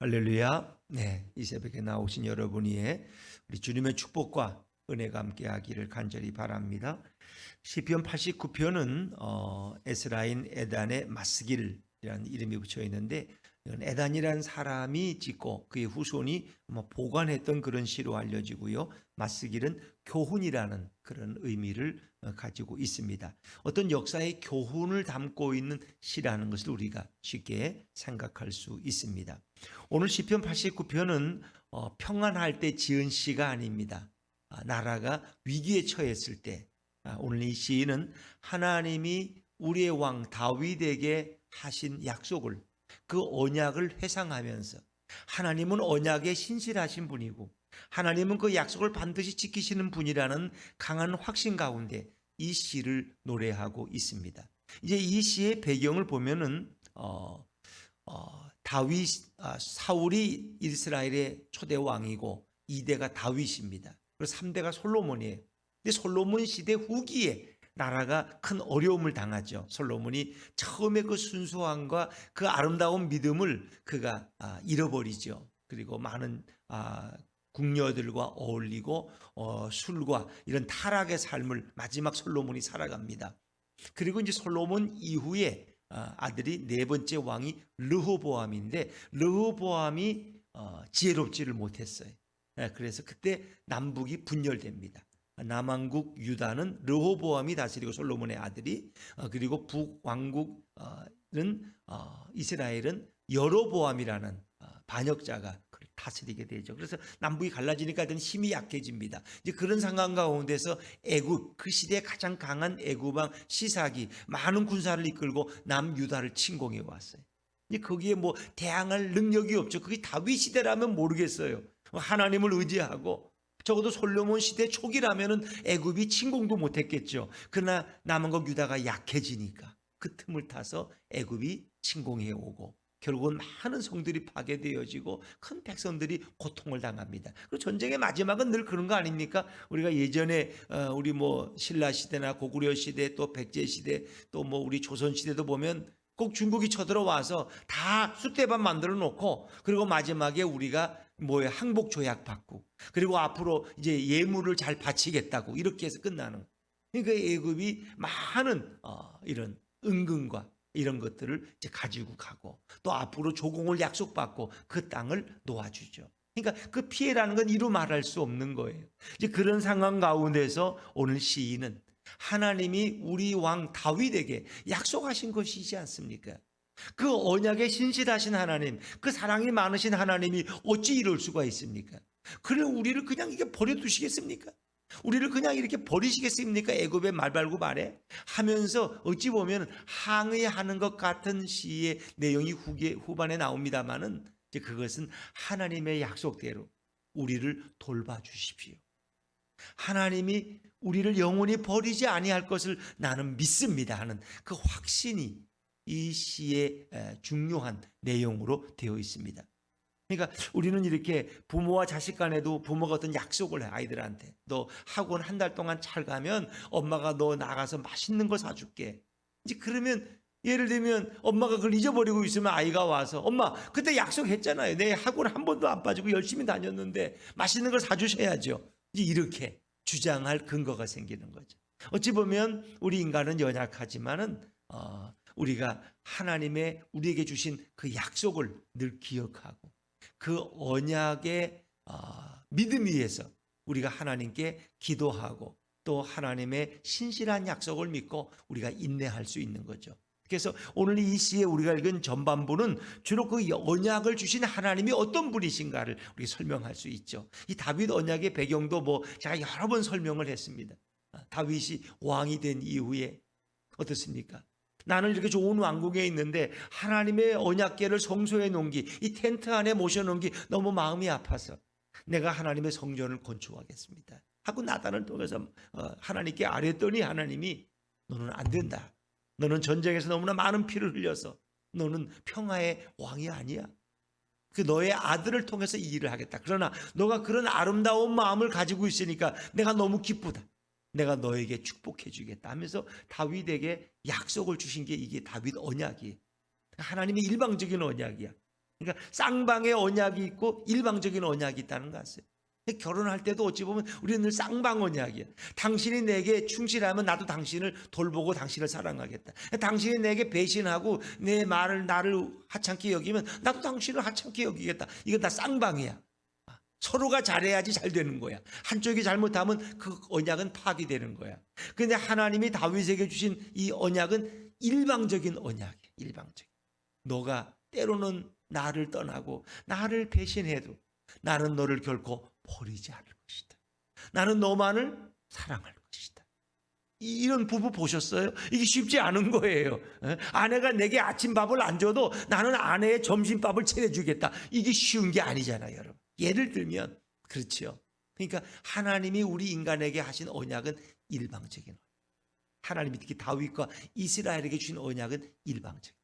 할렐루야. 네, 이 새벽에 나오신 여러분 위에 우리 주님의 축복과 은혜가 함께하기를 간절히 바랍니다. 시편 89편은 에스라인 에단의 맞쓰기라는 이름이 붙여 있는데, 이건 에단이라는 사람이 짓고 그의 후손이 보관했던 그런 시로 알려지고요. 맞쓰기는 교훈이라는 그런 의미를 가지고 있습니다. 어떤 역사의 교훈을 담고 있는 시라는 것을 우리가 쉽게 생각할 수 있습니다. 오늘 시편 89편은 평안할 때 지은 시가 아닙니다. 나라가 위기에 처했을 때, 오늘 이 시인은 하나님이 우리의 왕 다윗에게 하신 약속을, 그 언약을 회상하면서, 하나님은 언약에 신실하신 분이고 하나님은 그 약속을 반드시 지키시는 분이라는 강한 확신 가운데 이 시를 노래하고 있습니다. 이제 이 시의 배경을 보면은 사울이 이스라엘의 초대 왕이고 2대가 다윗입니다. 그리고 3대가 솔로몬이에요. 근데 솔로몬 시대 후기에 나라가 큰 어려움을 당하죠. 솔로몬이 처음에 그 순수함과 그 아름다운 믿음을 그가 잃어버리죠. 그리고 많은 궁녀들과 어울리고 술과 이런 타락의 삶을 마지막 솔로몬이 살아갑니다. 그리고 이제 솔로몬 이후에 아들이 네 번째 왕이 르호보암인데, 르호보암이 지혜롭지를 못했어요. 그래서 그때 남북이 분열됩니다. 남왕국 유다는 르호보암이 다스리고 솔로몬의 아들이, 그리고 북왕국은 이스라엘은 여로보암이라는 반역자가 그걸 다스리게 되죠. 그래서 남북이 갈라지니까 힘이 약해집니다. 이제 그런 상황 가운데서 애굽, 그 시대에 가장 강한 애굽왕 시삭이 많은 군사를 이끌고 남유다를 침공해 왔어요. 이제 거기에 대항할 능력이 없죠. 그게 다윗 시대라면 모르겠어요. 하나님을 의지하고, 적어도 솔로몬 시대 초기라면은 애굽이 침공도 못했겠죠. 그러나 남은 유다가 약해지니까 그 틈을 타서 애굽이 침공해 오고, 결국은 많은 성들이 파괴되어지고 큰 백성들이 고통을 당합니다. 그리고 전쟁의 마지막은 늘 그런 거 아닙니까? 우리가 예전에 우리 신라 시대나 고구려 시대, 또 백제 시대, 또 우리 조선 시대도 보면 꼭 중국이 쳐들어와서 다 쑥대밭 만들어 놓고, 그리고 마지막에 우리가 항복 조약 받고, 그리고 앞으로 이제 예물을 잘 바치겠다고 이렇게 해서 끝나는. 그러니까 애굽이 많은 이런 은근과 이런 것들을 이제 가지고 가고, 또 앞으로 조공을 약속받고 그 땅을 놓아주죠. 그러니까 그 피해라는 건 이루 말할 수 없는 거예요. 이제 그런 상황 가운데서 오늘 시인은 하나님이 우리 왕 다윗에게 약속하신 것이지 않습니까? 그 언약에 신실하신 하나님, 그 사랑이 많으신 하나님이 어찌 이럴 수가 있습니까? 그래, 우리를 그냥 이게 버려두시겠습니까? 우리를 그냥 이렇게 버리시겠습니까? 애굽의 말발굽 아래 하면서 어찌 보면 항의하는 것 같은 시의 내용이 후반에 나옵니다만은, 이제 그것은 하나님의 약속대로 우리를 돌봐주십시오. 하나님이 우리를 영원히 버리지 아니할 것을 나는 믿습니다 하는 그 확신이 이 시의 중요한 내용으로 되어 있습니다. 그러니까 우리는 이렇게 부모와 자식 간에도 부모가 어떤 약속을 해, 아이들한테. 너 학원 한 달 동안 잘 가면 엄마가 너 나가서 맛있는 거 사줄게. 이제 그러면 예를 들면 엄마가 그걸 잊어버리고 있으면 아이가 와서, 엄마 그때 약속했잖아요. 내 학원 한 번도 안 빠지고 열심히 다녔는데 맛있는 걸 사주셔야죠. 이제 이렇게 주장할 근거가 생기는 거죠. 어찌 보면 우리 인간은 연약하지만은 우리가 하나님의 우리에게 주신 그 약속을 늘 기억하고, 그 언약의 믿음 위에서 우리가 하나님께 기도하고, 또 하나님의 신실한 약속을 믿고 우리가 인내할 수 있는 거죠. 그래서 오늘 이 시에 우리가 읽은 전반부는 주로 그 언약을 주신 하나님이 어떤 분이신가를 우리 설명할 수 있죠. 이 다윗 언약의 배경도 제가 여러 번 설명을 했습니다. 다윗이 왕이 된 이후에 어떻습니까? 나는 이렇게 좋은 왕국에 있는데 하나님의 언약궤를 성소에 놓기, 이 텐트 안에 모셔놓기 너무 마음이 아파서 내가 하나님의 성전을 건축하겠습니다 하고 나단을 통해서 하나님께 아뢰더니, 하나님이 너는 안 된다. 너는 전쟁에서 너무나 많은 피를 흘려서 너는 평화의 왕이 아니야. 그 너의 아들을 통해서 이 일을 하겠다. 그러나 너가 그런 아름다운 마음을 가지고 있으니까 내가 너무 기쁘다. 내가 너에게 축복해 주겠다 하면서 다윗에게 약속을 주신 게 이게 다윗 언약이에요. 하나님의 일방적인 언약이야. 그러니까 쌍방의 언약이 있고 일방적인 언약이 있다는 거 아세요? 결혼할 때도 어찌 보면 우리는 늘 쌍방 언약이야. 당신이 내게 충실하면 나도 당신을 돌보고 당신을 사랑하겠다. 당신이 내게 배신하고 내 말을 나를 하찮게 여기면 나도 당신을 하찮게 여기겠다. 이건 다 쌍방이야. 서로가 잘해야지 잘 되는 거야. 한쪽이 잘못하면 그 언약은 파기되는 거야. 그런데 하나님이 다윗에게 주신 이 언약은 일방적인 언약이야. 일방적인. 너가 때로는 나를 떠나고 나를 배신해도 나는 너를 결코 버리지 않을 것이다. 나는 너만을 사랑할 것이다. 이런 부부 보셨어요? 이게 쉽지 않은 거예요. 아내가 내게 아침밥을 안 줘도 나는 아내의 점심밥을 차려주겠다. 이게 쉬운 게 아니잖아요, 여러분. 예를 들면 그렇죠. 그러니까 하나님이 우리 인간에게 하신 언약은 일방적인 언약. 하나님이 특히 다윗과 이스라엘에게 주신 언약은 일방적인.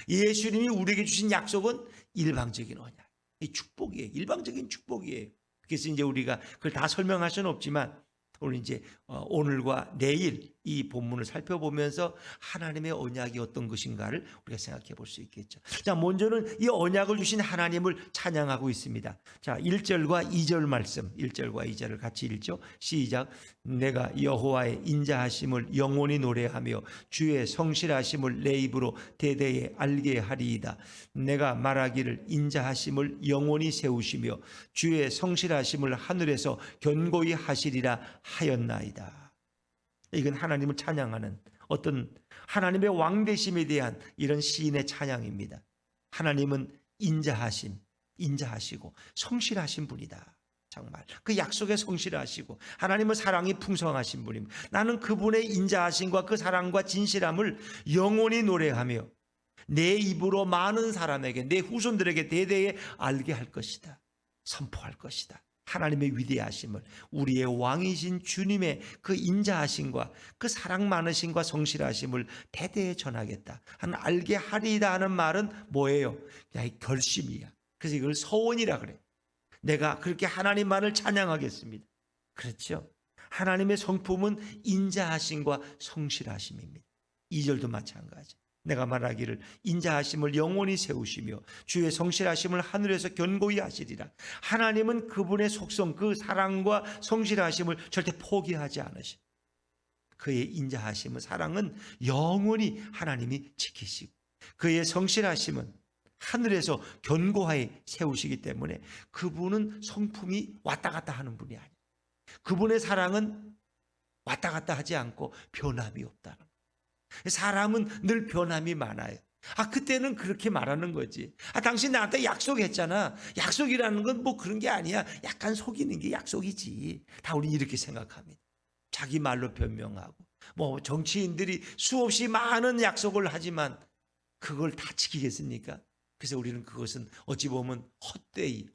예수님이 우리에게 주신 약속은 일방적인 언약. 이 축복이에요. 일방적인 축복이에요. 그래서 이제 우리가 그걸 다 설명할 수는 없지만 오늘 이제 오늘과 내일 이 본문을 살펴보면서 하나님의 언약이 어떤 것인가를 우리가 생각해 볼 수 있겠죠. 자, 먼저는 이 언약을 주신 하나님을 찬양하고 있습니다. 자, 1절과 2절 말씀, 1절과 2절을 같이 읽죠. 시작. 내가 여호와의 인자하심을 영원히 노래하며 주의 성실하심을 내 입으로 대대에 알게 하리이다. 내가 말하기를 인자하심을 영원히 세우시며 주의 성실하심을 하늘에서 견고히 하시리라 하였나이다. 이건 하나님을 찬양하는 어떤 하나님의 왕되심에 대한 이런 시인의 찬양입니다. 하나님은 인자하시고 성실하신 분이다. 정말 그 약속에 성실하시고 하나님은 사랑이 풍성하신 분입니다. 나는 그분의 인자하심과 그 사랑과 진실함을 영원히 노래하며 내 입으로 많은 사람에게, 내 후손들에게 대대에 알게 할 것이다. 선포할 것이다. 하나님의 위대하심을, 우리의 왕이신 주님의 그 인자하심과 그 사랑 많으심과 성실하심을 대대에 전하겠다 하는, 알게 하리이다 하는 말은 뭐예요? 그냥 결심이야. 그래서 이걸 서원이라 그래. 내가 그렇게 하나님만을 찬양하겠습니다. 그렇죠? 하나님의 성품은 인자하심과 성실하심입니다. 2절도 마찬가지. 내가 말하기를 인자하심을 영원히 세우시며 주의 성실하심을 하늘에서 견고히 하시리라. 하나님은 그분의 속성, 그 사랑과 성실하심을 절대 포기하지 않으시. 그의 인자하심은, 사랑은 영원히 하나님이 지키시고, 그의 성실하심은 하늘에서 견고하게 세우시기 때문에 그분은 성품이 왔다 갔다 하는 분이 아니에요. 그분의 사랑은 왔다 갔다 하지 않고 변함이 없다는 거예요. 사람은 늘 변함이 많아요. 그때는 그렇게 말하는 거지. 당신 나한테 약속했잖아. 약속이라는 건 뭐 그런 게 아니야. 약간 속이는 게 약속이지. 다 우리 이렇게 생각합니다. 자기 말로 변명하고, 뭐 정치인들이 수없이 많은 약속을 하지만 그걸 다 지키겠습니까? 그래서 우리는 그것은 어찌 보면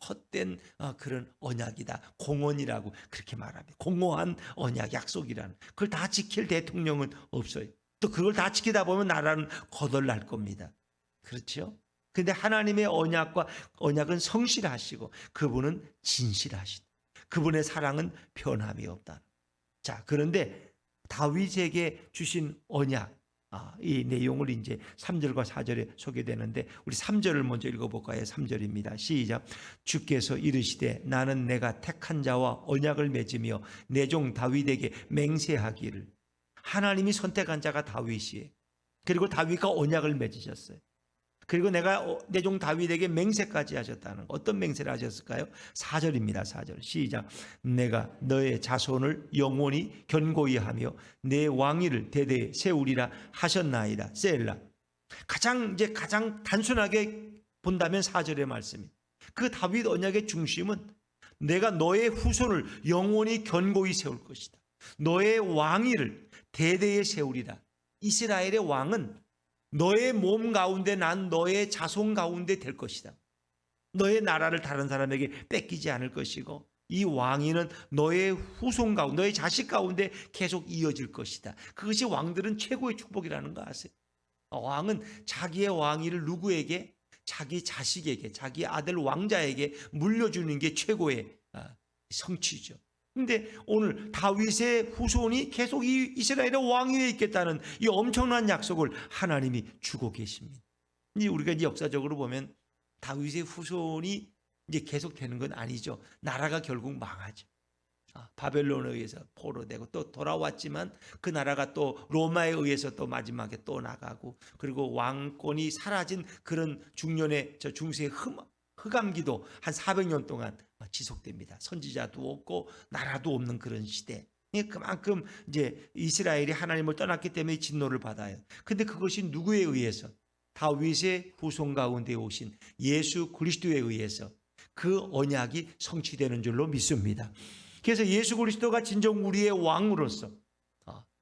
헛된 그런 언약이다, 공언이라고 그렇게 말합니다. 공허한 언약, 약속이라는, 그걸 다 지킬 대통령은 없어요. 또 그걸 다 지키다 보면 나라는 거덜날 겁니다. 그렇죠? 그런데 하나님의 언약은 성실하시고 그분은 진실하시다. 그분의 사랑은 변함이 없다. 자, 그런데 다윗에게 주신 언약, 이 내용을 이제 3절과 4절에 소개되는데 우리 3절을 먼저 읽어볼까요? 3절입니다. 시작. 주께서 이르시되 나는 내가 택한 자와 언약을 맺으며 내 종 다윗에게 맹세하기를. 하나님이 선택한 자가 다윗이에요. 그리고 다윗과 언약을 맺으셨어요. 그리고 내가 내 종 다윗에게 맹세까지 하셨다는, 어떤 맹세를 하셨을까요? 4절입니다. 4절 시작. 내가 너의 자손을 영원히 견고히 하며 내 왕위를 대대에 세우리라 하셨나이다. 셀라. 가장 단순하게 본다면 4절의 말씀입니다. 그 다윗 언약의 중심은 내가 너의 후손을 영원히 견고히 세울 것이다. 너의 왕위를 대대에 세우리라. 이스라엘의 왕은 너의 몸 가운데 난 너의 자손 가운데 될 것이다. 너의 나라를 다른 사람에게 뺏기지 않을 것이고, 이 왕위는 너의 후손 가운데, 너의 자식 가운데 계속 이어질 것이다. 그것이 왕들은 최고의 축복이라는 거 아세요? 왕은 자기의 왕위를 누구에게? 자기 자식에게, 자기 아들 왕자에게 물려주는 게 최고의 성취죠. 근데 오늘 다윗의 후손이 계속 이 이스라엘의 왕위에 있겠다는 이 엄청난 약속을 하나님이 주고 계십니다. 우리가 이제 역사적으로 보면 다윗의 후손이 이제 계속 되는 건 아니죠. 나라가 결국 망하죠. 바벨론에 의해서 포로되고 또 돌아왔지만 그 나라가 또 로마에 의해서 또 마지막에 또 나가고, 그리고 왕권이 사라진 그런 중년의 저 중세의 흑암기도 한 400년 동안 지속됩니다. 선지자도 없고 나라도 없는 그런 시대. 그만큼 이제 이스라엘이 하나님을 떠났기 때문에 진노를 받아요. 근데 그것이 누구에 의해서? 다윗의 후손 가운데 오신 예수 그리스도에 의해서 그 언약이 성취되는 줄로 믿습니다. 그래서 예수 그리스도가 진정 우리의 왕으로서,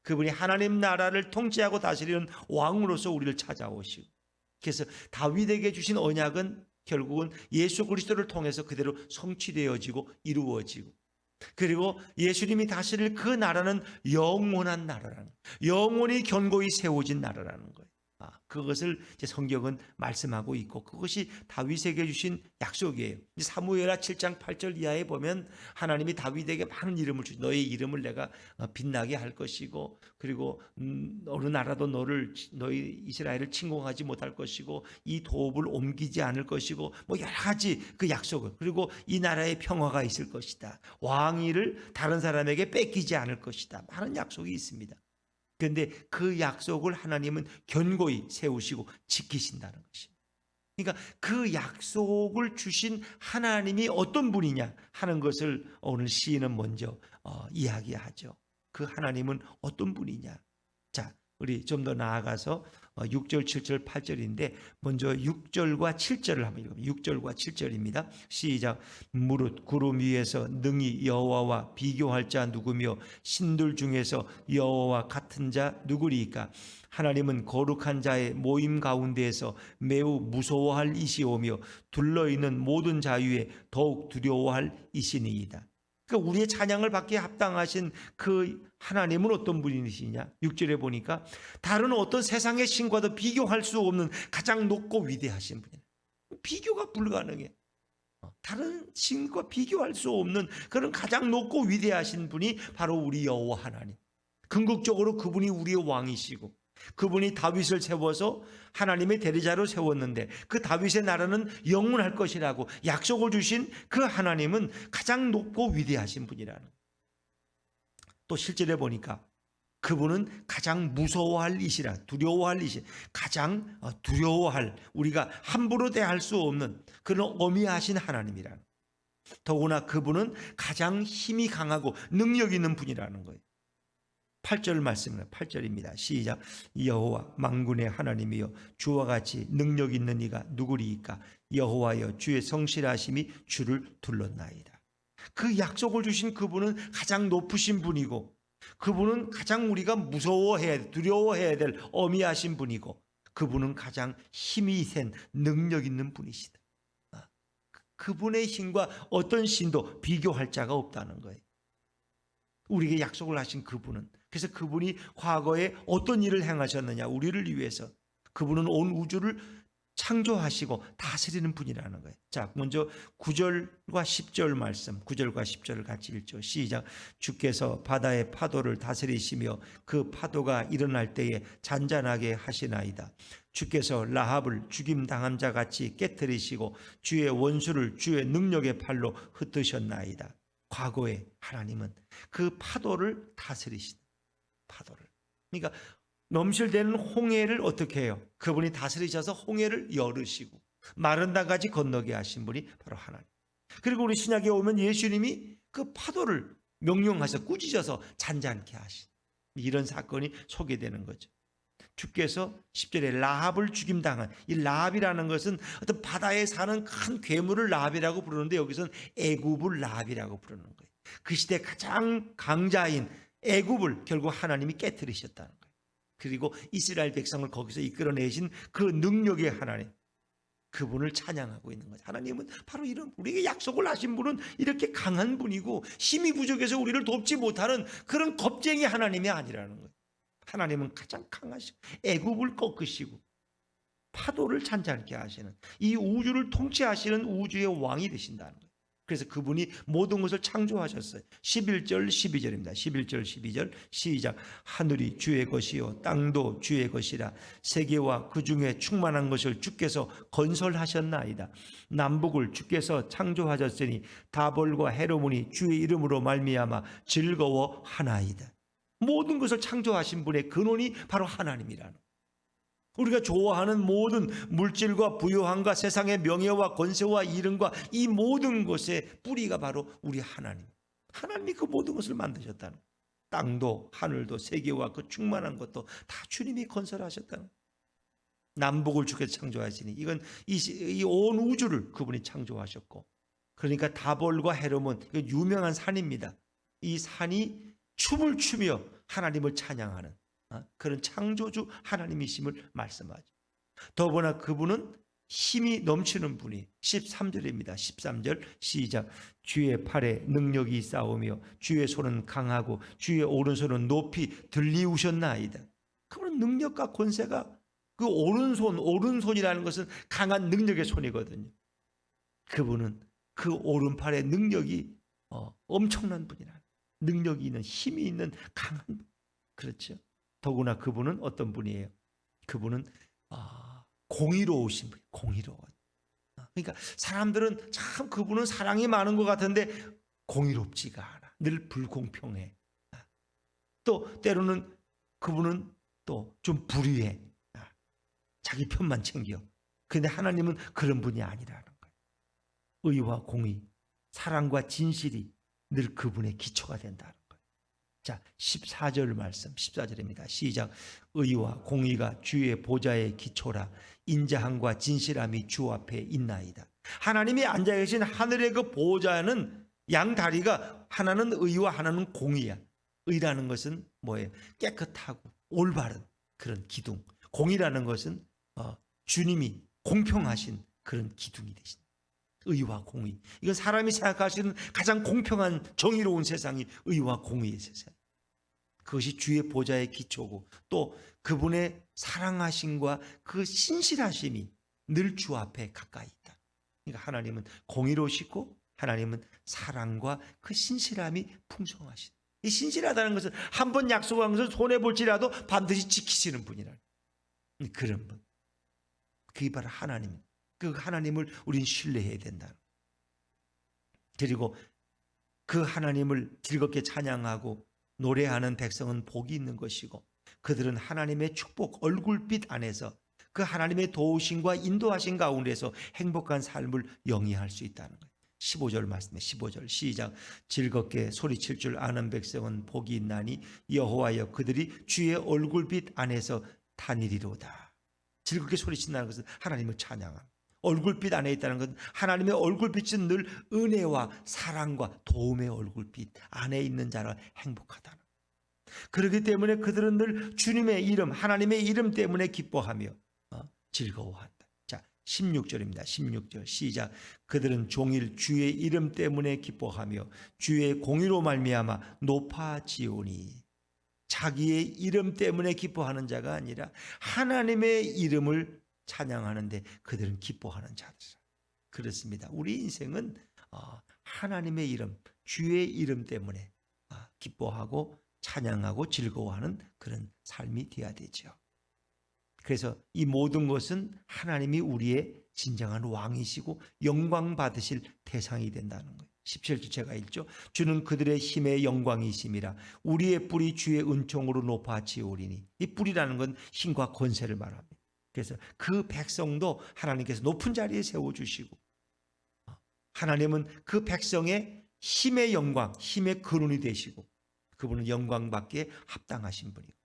그분이 하나님 나라를 통치하고 다스리는 왕으로서 우리를 찾아오시고, 그래서 다윗에게 주신 언약은 결국은 예수 그리스도를 통해서 그대로 성취되어지고 이루어지고, 그리고 예수님이 다스릴 그 나라는 영원한 나라라는, 영원히 견고히 세워진 나라라는 거예요. 그것을 이제 성경은 말씀하고 있고, 그것이 다윗에게 주신 약속이에요. 사무엘하 7장 8절 이하에 보면 하나님이 다윗에게 많은 이름을 주시, 너의 이름을 내가 빛나게 할 것이고, 그리고 어느 나라도 너희 이스라엘을 침공하지 못할 것이고, 이 도읍을 옮기지 않을 것이고, 뭐 여러 가지 그 약속을, 그리고 이 나라에 평화가 있을 것이다, 왕위를 다른 사람에게 뺏기지 않을 것이다, 많은 약속이 있습니다. 그런데 그 약속을 하나님은 견고히 세우시고 지키신다는 것입니다. 그러니까 그 약속을 주신 하나님이 어떤 분이냐 하는 것을 오늘 시인은 먼저 이야기하죠. 그 하나님은 어떤 분이냐. 자, 우리 좀 더 나아가서 6절, 7절, 8절인데 먼저 6절과 7절을 한번 읽어봅니다. 6절과 7절입니다. 시작. 무릇 구름 위에서 능히 여호와와 비교할 자 누구며 신들 중에서 여호와와 같은 자 누구리이까. 하나님은 거룩한 자의 모임 가운데에서 매우 무서워할 이시오며 둘러있는 모든 자유에 더욱 두려워할 이시니이다. 그러니까 우리의 찬양을 받기에 합당하신 그 하나님은 어떤 분이시냐? 6절에 보니까 다른 어떤 세상의 신과도 비교할 수 없는 가장 높고 위대하신 분이에요. 비교가 불가능해. 다른 신과 비교할 수 없는 그런 가장 높고 위대하신 분이 바로 우리 여호와 하나님. 궁극적으로 그분이 우리의 왕이시고, 그분이 다윗을 세워서 하나님의 대리자로 세웠는데 그 다윗의 나라는 영원할 것이라고 약속을 주신 그 하나님은 가장 높고 위대하신 분이라는. 또 실제로 보니까 그분은 가장 무서워할 이시라, 두려워할 이시, 가장 두려워할, 우리가 함부로 대할 수 없는 그런 어미하신 하나님이라는. 더구나 그분은 가장 힘이 강하고 능력 있는 분이라는 거예요. 8절 말씀입니다. 8절입니다. 시작. 여호와 만군의 하나님이여 주와 같이 능력 있는 이가 누구리이까. 여호와여 주의 성실하심이 주를 둘렀나이다. 그 약속을 주신 그분은 가장 높으신 분이고, 그분은 가장 우리가 무서워해야 될, 두려워해야 될 어미하신 분이고, 그분은 가장 힘이 센 능력 있는 분이시다. 그분의 힘과 어떤 신도 비교할 자가 없다는 거예요. 우리에게 약속을 하신 그분은, 그래서 그분이 과거에 어떤 일을 행하셨느냐, 우리를 위해서. 그분은 온 우주를 창조하시고 다스리는 분이라는 거예요. 자, 먼저 9절과 10절 말씀, 9절과 10절을 같이 읽죠. 시작. 주께서 바다의 파도를 다스리시며 그 파도가 일어날 때에 잔잔하게 하시나이다. 주께서 라합을 죽임당한 자 같이 깨뜨리시고 주의 원수를 주의 능력의 팔로 흩으셨나이다. 과거에 하나님은 그 파도를 다스리시다. 파도를. 그러니까 넘실대는 홍해를 어떻게 해요? 그분이 다스리셔서 홍해를 열으시고 마른 땅까지 건너게 하신 분이 바로 하나님. 그리고 우리 신약에 오면 예수님이 그 파도를 명령하셔서 꾸짖어서 잔잔케 하신 이런 사건이 소개되는 거죠. 주께서 10절에 라합을 죽임당한, 이 라합이라는 것은 어떤 바다에 사는 큰 괴물을 라합이라고 부르는데 여기서는 애굽을 라합이라고 부르는 거예요. 그 시대 가장 강자인 애굽을 결국 하나님이 깨뜨리셨다는 거예요. 그리고 이스라엘 백성을 거기서 이끌어내신 그 능력의 하나님, 그분을 찬양하고 있는 거죠. 하나님은 바로 이런, 우리에게 약속을 하신 분은 이렇게 강한 분이고 힘이 부족해서 우리를 돕지 못하는 그런 겁쟁이 하나님이 아니라는 거예요. 하나님은 가장 강하시고 애굽을 꺾으시고 파도를 잔잔케 하시는, 이 우주를 통치하시는 우주의 왕이 되신다는 거예요. 그래서 그분이 모든 것을 창조하셨어요. 11절 12절입니다. 11절 12절 시작. 하늘이 주의 것이요 땅도 주의 것이라. 세계와 그 중에 충만한 것을 주께서 건설하셨나이다. 남북을 주께서 창조하셨으니 다볼과 헤르몬이 주의 이름으로 말미암아 즐거워하나이다. 모든 것을 창조하신 분의 근원이 바로 하나님이라는, 우리가 좋아하는 모든 물질과 부요함과 세상의 명예와 권세와 이름과 이 모든 것의 뿌리가 바로 우리 하나님. 하나님이 그 모든 것을 만드셨다는, 땅도 하늘도 세계와 그 충만한 것도 다 주님이 건설하셨다는. 남북을 주께서 창조하시니 이건 이 온 우주를 그분이 창조하셨고, 그러니까 다볼과 헤르몬, 이건 유명한 산입니다. 이 산이 춤을 추며 하나님을 찬양하는 그런 창조주 하나님이심을 말씀하죠. 더구나 그분은 힘이 넘치는 분이 13절입니다. 13절 시작. 주의 팔에 능력이 있사오며 주의 손은 강하고 주의 오른손은 높이 들리우셨나이다. 그분은 능력과 권세가, 그 오른손이라는 것은 강한 능력의 손이거든요. 그분은 그 오른팔의 능력이 엄청난 분이라, 능력이 있는, 힘이 있는 강한 분. 그렇죠. 더구나 그분은 어떤 분이에요? 그분은 공의로우신 분이에요. 공의로워. 그러니까 사람들은 참 그분은 사랑이 많은 것 같은데 공의롭지가 않아. 늘 불공평해. 또 때로는 그분은 또 좀 불의해. 자기 편만 챙겨. 근데 하나님은 그런 분이 아니라는 거예요. 의와 공의, 사랑과 진실이 늘 그분의 기초가 된다는 거예요. 자, 14절 말씀, 14절입니다. 시작. 의와 공의가 주의 보좌의 기초라. 인자함과 진실함이 주 앞에 있나이다. 하나님이 앉아 계신 하늘의 그 보좌는 양 다리가 하나는 의와 하나는 공의야. 의라는 것은 뭐예요? 깨끗하고 올바른 그런 기둥. 공의라는 것은 주님이 공평하신 그런 기둥이 되신 의와 공의. 이건 사람이 생각하시는 가장 공평한 정의로운 세상이 의와 공의의 세상. 그것이 주의 보좌의 기초고, 또 그분의 사랑하심과 그 신실하심이 늘 주 앞에 가까이 있다. 그러니까 하나님은 공의로우시고 하나님은 사랑과 그 신실함이 풍성하신. 이 신실하다는 것은 한 번 약속한 것을 손해볼지라도 반드시 지키시는 분이라는 그런 분. 그게 바로 하나님. 그 하나님을 우린 신뢰해야 된다. 그리고 그 하나님을 즐겁게 찬양하고 노래하는 백성은 복이 있는 것이고, 그들은 하나님의 축복 얼굴빛 안에서 그 하나님의 도우심과 인도하심 가운데서 행복한 삶을 영위할 수 있다는 거예요. 15절 말씀에 15절 시작. 즐겁게 소리칠 줄 아는 백성은 복이 있나니 여호와여 그들이 주의 얼굴빛 안에서 다니리로다. 즐겁게 소리친다는 것은 하나님을 찬양함. 얼굴빛 안에 있다는 것은 하나님의 얼굴빛은 늘 은혜와 사랑과 도움의 얼굴빛 안에 있는 자라 행복하다는. 그렇기 때문에 그들은 늘 주님의 이름, 하나님의 이름 때문에 기뻐하며 즐거워한다. 자, 16절입니다. 16절 시작. 그들은 종일 주의 이름 때문에 기뻐하며 주의 공의로 말미암아 높아지오니. 자기의 이름 때문에 기뻐하는 자가 아니라 하나님의 이름을 찬양하는데 그들은 기뻐하는 자들이라. 그렇습니다. 우리 인생은 하나님의 이름, 주의 이름 때문에 기뻐하고 찬양하고 즐거워하는 그런 삶이 되어야 되죠. 그래서 이 모든 것은 하나님이 우리의 진정한 왕이시고 영광 받으실 대상이 된다는 거예요. 17절 제가 읽죠. 주는 그들의 힘의 영광이심이라. 우리의 뿔이 주의 은총으로 높아지오리니. 이 뿔이라는 건 힘과 권세를 말합니다. 그래서 그 백성도 하나님께서 높은 자리에 세워주시고, 하나님은 그 백성의 힘의 영광, 힘의 근원이 되시고, 그분은 영광받기에 합당하신 분이고,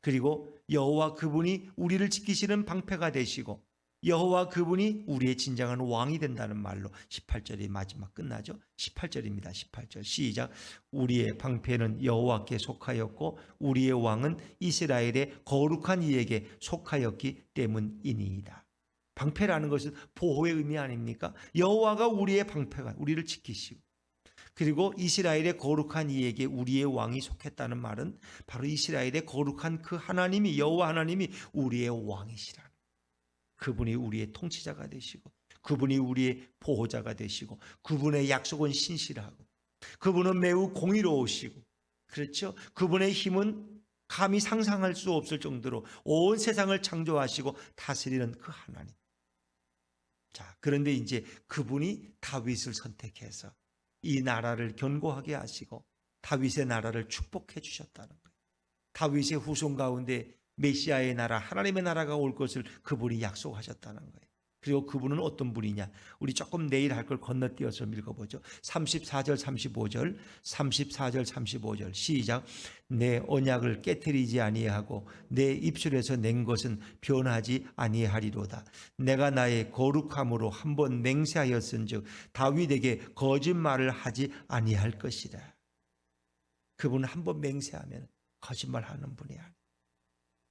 그리고 여호와 그분이 우리를 지키시는 방패가 되시고, 여호와 그분이 우리의 진정한 왕이 된다는 말로 18절이 마지막 끝나죠. 18절입니다. 18절 시작. 우리의 방패는 여호와께 속하였고 우리의 왕은 이스라엘의 거룩한 이에게 속하였기 때문이니이다. 방패라는 것은 보호의 의미 아닙니까? 여호와가 우리의 방패가, 우리를 지키시고, 그리고 이스라엘의 거룩한 이에게 우리의 왕이 속했다는 말은 바로 이스라엘의 거룩한 그 하나님이, 여호와 하나님이 우리의 왕이시라. 그분이 우리의 통치자가 되시고 그분이 우리의 보호자가 되시고 그분의 약속은 신실하고 그분은 매우 공의로우시고 그렇죠? 그분의 힘은 감히 상상할 수 없을 정도로 온 세상을 창조하시고 다스리는 그 하나님. 자, 그런데 이제 그분이 다윗을 선택해서 이 나라를 견고하게 하시고 다윗의 나라를 축복해 주셨다는 거예요. 다윗의 후손 가운데 메시아의 나라, 하나님의 나라가 올 것을 그분이 약속하셨다는 거예요. 그리고 그분은 어떤 분이냐? 우리 조금 내일 할 걸 건너뛰어서 읽어보죠. 34절, 35절, 34절, 35절 시작. 내 언약을 깨뜨리지 아니하고 내 입술에서 낸 것은 변하지 아니하리로다. 내가 나의 거룩함으로 한번 맹세하였은즉 다윗에게 거짓말을 하지 아니할 것이라. 그분은 한번 맹세하면 거짓말하는 분이 아니에요.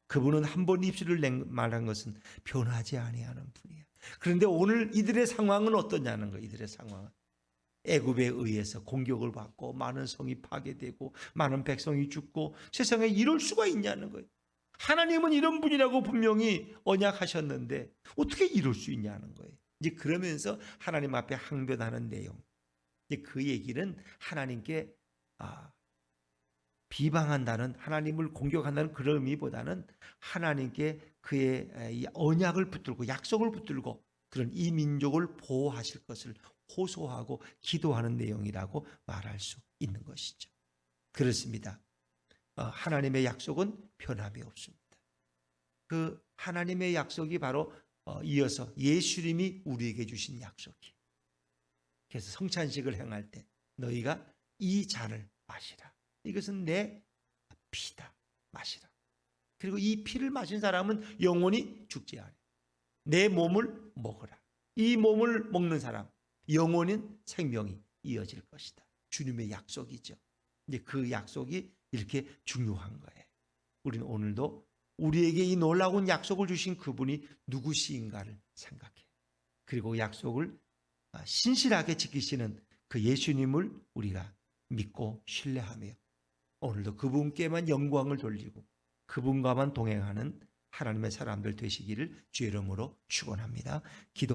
그분은 한 번 입술을 말한 것은 변하지 아니하는 분이야. 그런데 오늘 이들의 상황은 어떠냐는 거예요. 이들의 상황은 애굽에 의해서 공격을 받고 많은 성이 파괴되고 많은 백성이 죽고 세상에 이럴 수가 있냐는 거예요. 하나님은 이런 분이라고 분명히 언약하셨는데 어떻게 이럴 수 있냐는 거예요. 이제 그러면서 하나님 앞에 항변하는 내용. 이제 그 얘기는 하나님께 비방한다는, 하나님을 공격한다는 그런 의미보다는 하나님께 그의 언약을 붙들고 약속을 붙들고 그런 이 민족을 보호하실 것을 호소하고 기도하는 내용이라고 말할 수 있는 것이죠. 그렇습니다. 하나님의 약속은 변함이 없습니다. 그 하나님의 약속이 바로 이어서 예수님이 우리에게 주신 약속이에요. 그래서 성찬식을 행할 때 너희가 이 잔을 마시라. 이것은 내 피다. 마시라. 그리고 이 피를 마신 사람은 영원히 죽지 않아요. 내 몸을 먹으라. 이 몸을 먹는 사람 영원한 생명이 이어질 것이다. 주님의 약속이죠. 이제 그 약속이 이렇게 중요한 거예요. 우리는 오늘도 우리에게 이 놀라운 약속을 주신 그분이 누구시인가를 생각해. 그리고 약속을 신실하게 지키시는 그 예수님을 우리가 믿고 신뢰하며 오늘도 그분께만 영광을 돌리고 그분과만 동행하는 하나님의 사람들 되시기를 주의 이름으로 축원합니다. 기도